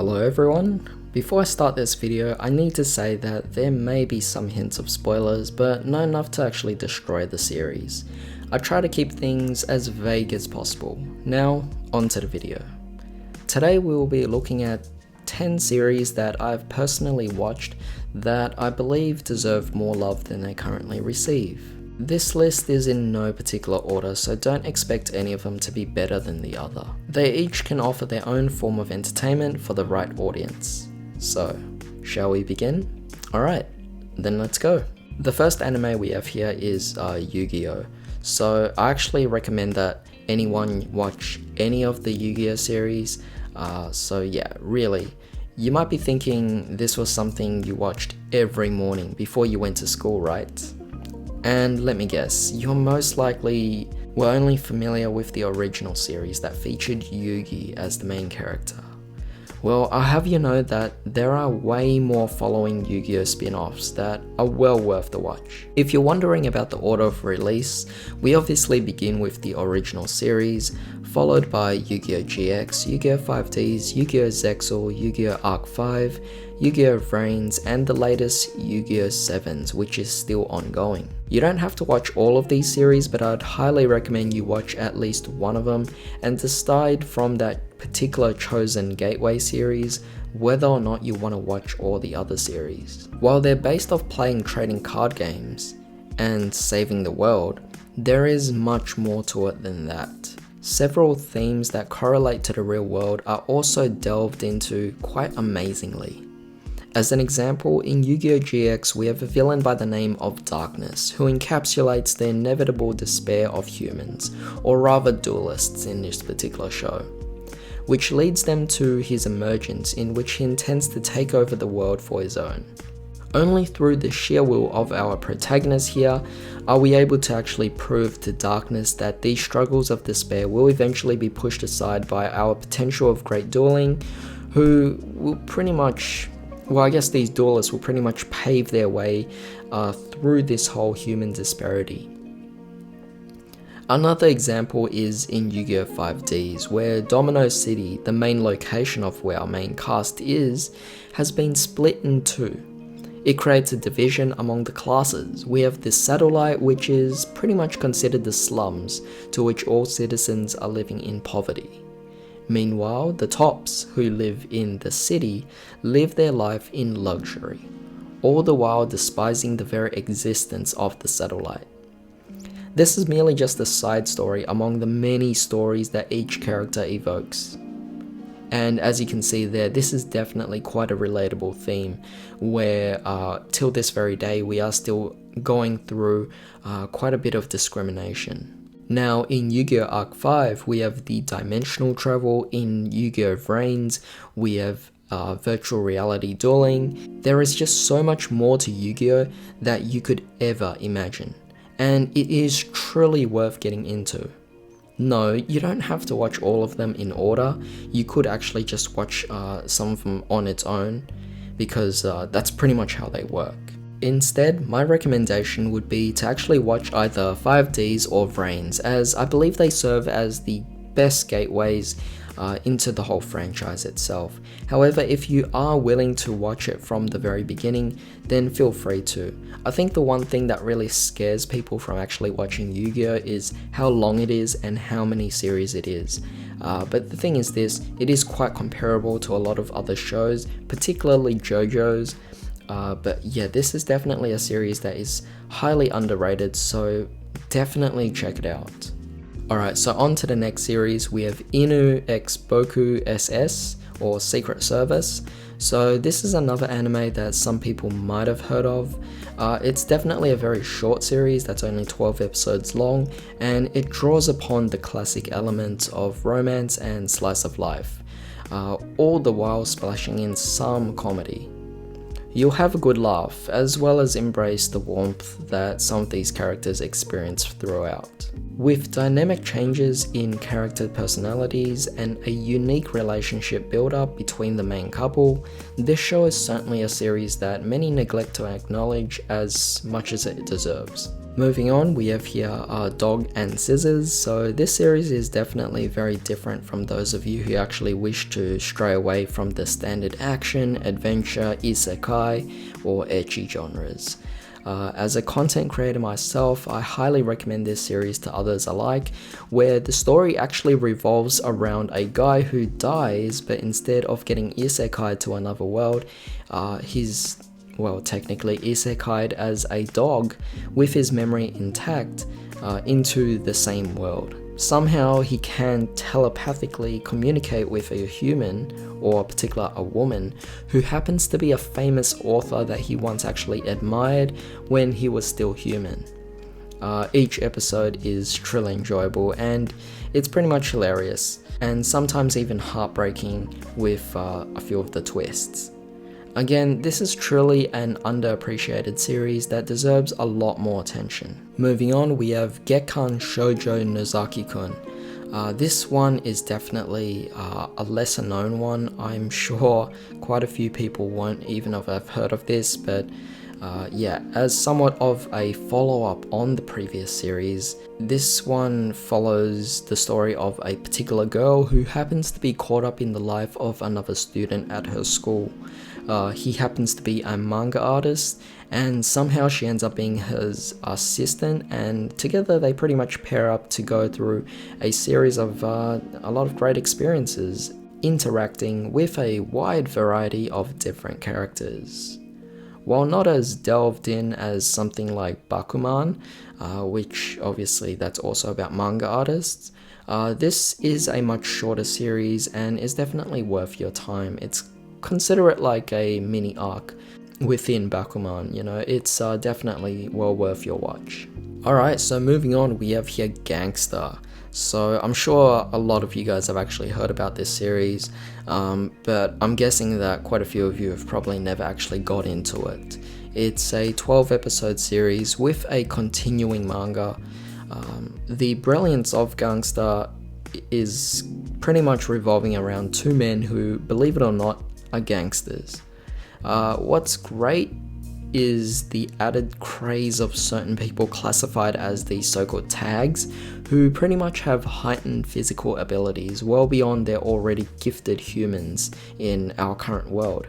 Hello everyone. Before I start this video, I need to say that there may be some hints of spoilers, but not enough to actually destroy the series. I try to keep things as vague as possible. Now, on to the video. Today we will be looking at 10 series that I've personally watched that I believe deserve more love than they currently receive. This list is in no particular order, so don't expect any of them to be better than the other. They each can offer their own form of entertainment for the right audience. So, shall we begin? Alright, then let's go. The first anime we have here is Yu-Gi-Oh! So I actually recommend that anyone watch any of the Yu-Gi-Oh! Series. So yeah, really. You might be thinking this was something you watched every morning before you went to school, right? And let me guess, you're most likely were only familiar with the original series that featured Yugi as the main character. Well, I'll have you know that there are way more following Yu-Gi-Oh! Spin-offs that are well worth the watch. If you're wondering about the order of release, we obviously begin with the original series, followed by Yu-Gi-Oh! GX, Yu-Gi-Oh! 5Ds, Yu-Gi-Oh! Zexal, Yu-Gi-Oh! Arc 5, Yu-Gi-Oh! Vrains, and the latest Yu-Gi-Oh! 7s, which is still ongoing. You don't have to watch all of these series, but I'd highly recommend you watch at least one of them and decide from that particular chosen gateway series whether or not you want to watch all the other series. While they're based off playing trading card games and saving the world, there is much more to it than that. Several themes that correlate to the real world are also delved into quite amazingly. As an example, in Yu-Gi-Oh! GX we have a villain by the name of Darkness, who encapsulates the inevitable despair of humans, or rather duelists in this particular show, which leads them to his emergence in which he intends to take over the world for his own. Only through the sheer will of our protagonist here are we able to actually prove to Darkness that these struggles of despair will eventually be pushed aside by our potential of great dueling, who will pretty much, well, I guess these duelists will pretty much pave their way through this whole human disparity. Another example is in Yu-Gi-Oh! 5Ds, where Domino City, the main location of where our main cast is, has been split in two. It creates a division among the classes. We have the satellite, which is pretty much considered the slums, to which all citizens are living in poverty. Meanwhile, the tops, who live in the city, live their life in luxury, all the while despising the very existence of the satellite. This is merely just a side story among the many stories that each character evokes. And as you can see there, this is definitely quite a relatable theme, where till this very day we are still going through quite a bit of discrimination. Now, in Yu-Gi-Oh! Arc 5, we have the dimensional travel. In Yu-Gi-Oh! Vrains, we have virtual reality dueling. There is just so much more to Yu-Gi-Oh! That you could ever imagine, and it is truly worth getting into. No, you don't have to watch all of them in order. You could actually just watch some of them on its own, because that's pretty much how they work. Instead, my recommendation would be to actually watch either 5Ds or Vrains, as I believe they serve as the best gateways into the whole franchise itself. However, if you are willing to watch it from the very beginning, then feel free to. I think the one thing that really scares people from actually watching Yu-Gi-Oh! Is how long it is and how many series it is. But the thing is this, it is quite comparable to a lot of other shows, particularly JoJo's. But yeah, this is definitely a series that is highly underrated, so definitely check it out. Alright, so on to the next series, we have Inu x Boku SS, or Secret Service. So this is another anime that some people might have heard of. It's definitely a very short series that's only 12 episodes long, and it draws upon the classic elements of romance and slice of life, all the while splashing in some comedy. You'll have a good laugh, as well as embrace the warmth that some of these characters experience throughout. With dynamic changes in character personalities and a unique relationship build-up between the main couple, this show is certainly a series that many neglect to acknowledge as much as it deserves. Moving on, we have here Dog and Scissors. So this series is definitely very different from those of you who actually wish to stray away from the standard action, adventure, isekai, or ecchi genres. As a content creator myself, I highly recommend this series to others alike, where the story actually revolves around a guy who dies, but instead of getting isekai to another world, he's technically isekai'd as a dog with his memory intact into the same world. Somehow he can telepathically communicate with a human, or particularly a woman, who happens to be a famous author that he once actually admired when he was still human. Each episode is truly enjoyable and it's pretty much hilarious, and sometimes even heartbreaking with a few of the twists. Again, this is truly an underappreciated series that deserves a lot more attention. Moving on, we have Gekkan Shoujo Nozaki-kun. This one is definitely a lesser known one. I'm sure quite a few people won't even have heard of this, but as somewhat of a follow-up on the previous series, this one follows the story of a particular girl who happens to be caught up in the life of another student at her school. He happens to be a manga artist, and somehow she ends up being his assistant, and together they pretty much pair up to go through a series of a lot of great experiences, interacting with a wide variety of different characters. While not as delved in as something like Bakuman, which obviously that's also about manga artists, this is a much shorter series and is definitely worth your time. Consider it like a mini arc within Bakuman, it's definitely well worth your watch. Alright, so moving on, we have here Gangster. So I'm sure a lot of you guys have actually heard about this series, but I'm guessing that quite a few of you have probably never actually got into it. It's a 12 episode series with a continuing manga. The brilliance of Gangster is pretty much revolving around two men who, believe it or not, are gangsters. What's great is the added craze of certain people classified as the so-called tags, who pretty much have heightened physical abilities well beyond their already gifted humans in our current world.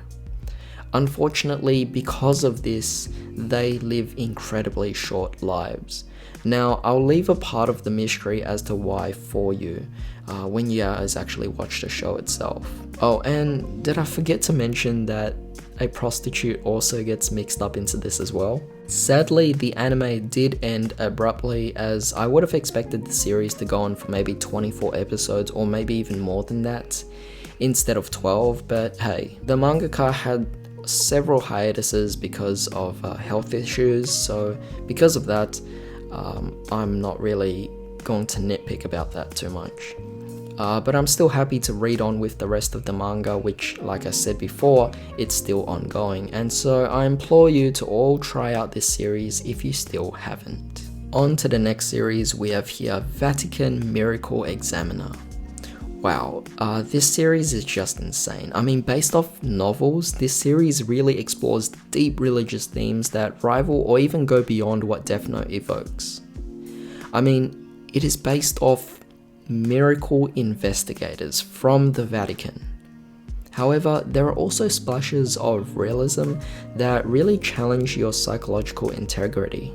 Unfortunately, because of this, they live incredibly short lives. Now, I'll leave a part of the mystery as to why for you when you guys actually watch the show itself. Oh, and did I forget to mention that a prostitute also gets mixed up into this as well? Sadly, the anime did end abruptly, as I would have expected the series to go on for maybe 24 episodes or maybe even more than that instead of 12, but hey, the mangaka had several hiatuses because of health issues, so because of that, I'm not really going to nitpick about that too much. But I'm still happy to read on with the rest of the manga, which, like I said before, it's still ongoing, and so I implore you to all try out this series if you still haven't. On to the next series, we have here Vatican Miracle Examiner. Wow, this series is just insane. I mean, based off novels, this series really explores deep religious themes that rival or even go beyond what Death Note evokes. I mean, it is based off miracle investigators from the Vatican. However, there are also splashes of realism that really challenge your psychological integrity.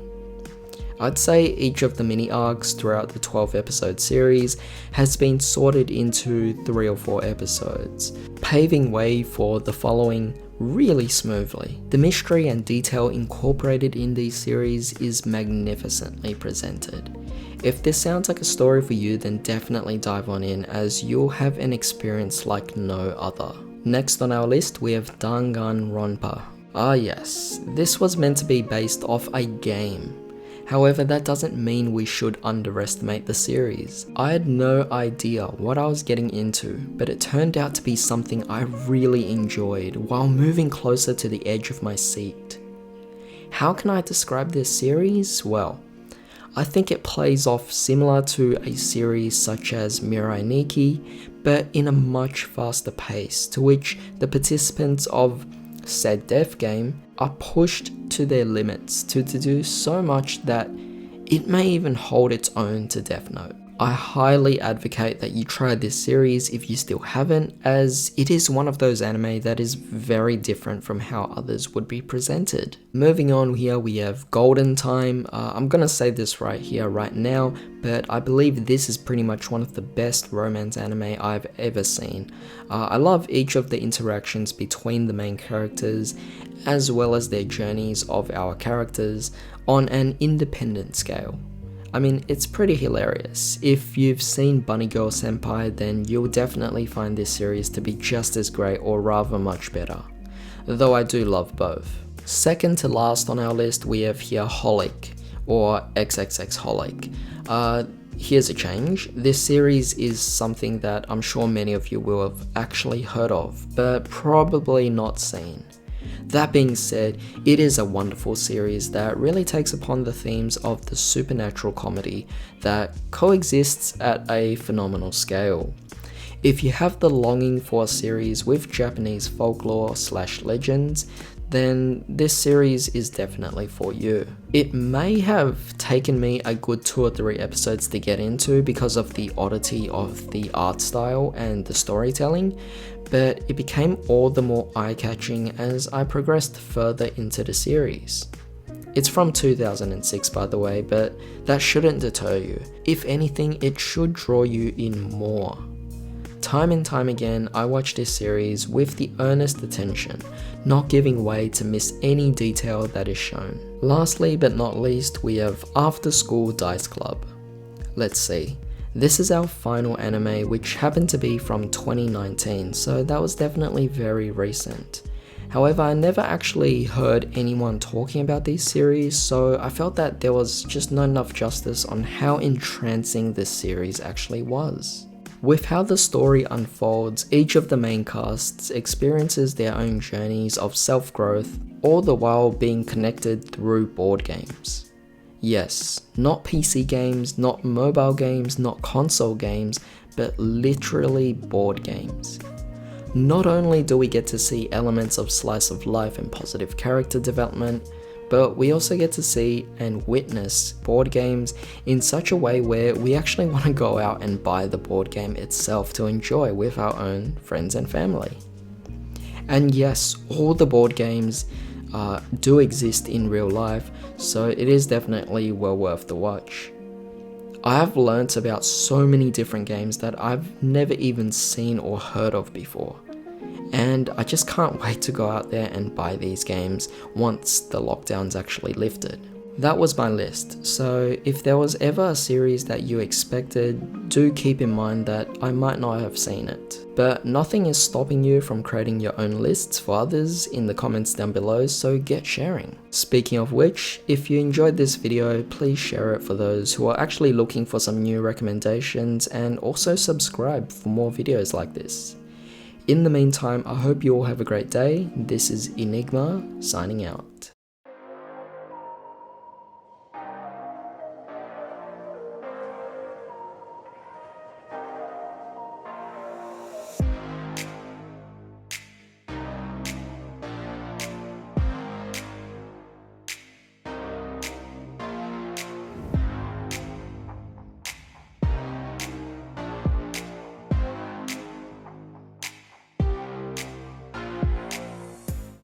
I'd say each of the mini arcs throughout the 12 episode series has been sorted into 3 or 4 episodes, paving way for the following really smoothly. The mystery and detail incorporated in these series is magnificently presented. If this sounds like a story for you, then definitely dive on in, as you'll have an experience like no other. Next on our list, we have Danganronpa. Ah yes, this was meant to be based off a game. However, that doesn't mean we should underestimate the series. I had no idea what I was getting into, but it turned out to be something I really enjoyed while moving closer to the edge of my seat. How can I describe this series? Well, I think it plays off similar to a series such as Mirai Nikki, but in a much faster pace, to which the participants of said death game are pushed to their limits to do so much that it may even hold its own to Death Note. I highly advocate that you try this series if you still haven't, as it is one of those anime that is very different from how others would be presented. Moving on here, we have Golden Time. I'm gonna say this right here, right now, but I believe this is pretty much one of the best romance anime I've ever seen. I love each of the interactions between the main characters, as well as their journeys of our characters on an independent scale. I mean, it's pretty hilarious. If you've seen Bunny Girl Senpai, then you'll definitely find this series to be just as great, or rather much better, though I do love both. Second to last on our list, we have here Holic, or XXX Holic. Here's a change. This series is something that I'm sure many of you will have actually heard of, but probably not seen. That being said, it is a wonderful series that really takes upon the themes of the supernatural comedy that coexists at a phenomenal scale. If you have the longing for a series with Japanese folklore/legends, then this series is definitely for you. It may have taken me a good 2 or 3 episodes to get into because of the oddity of the art style and the storytelling, but it became all the more eye-catching as I progressed further into the series. It's from 2006 by the way, but that shouldn't deter you. If anything, it should draw you in more. Time and time again, I watch this series with the earnest attention, not giving way to miss any detail that is shown. Lastly but not least, we have After School Dice Club. Let's see. This is our final anime, which happened to be from 2019, so that was definitely very recent. However, I never actually heard anyone talking about these series, so I felt that there was just not enough justice on how entrancing this series actually was. With how the story unfolds, each of the main casts experiences their own journeys of self-growth, all the while being connected through board games. Yes, not PC games, not mobile games, not console games, but literally board games. Not only do we get to see elements of slice of life and positive character development, but we also get to see and witness board games in such a way where we actually want to go out and buy the board game itself to enjoy with our own friends and family. And yes, all the board games do exist in real life, so it is definitely well worth the watch. I have learnt about so many different games that I've never even seen or heard of before. And I just can't wait to go out there and buy these games once the lockdown's actually lifted. That was my list, so if there was ever a series that you expected, do keep in mind that I might not have seen it. But nothing is stopping you from creating your own lists for others in the comments down below, so get sharing. Speaking of which, if you enjoyed this video, please share it for those who are actually looking for some new recommendations, and also subscribe for more videos like this. In the meantime, I hope you all have a great day. This is Enigma, signing out.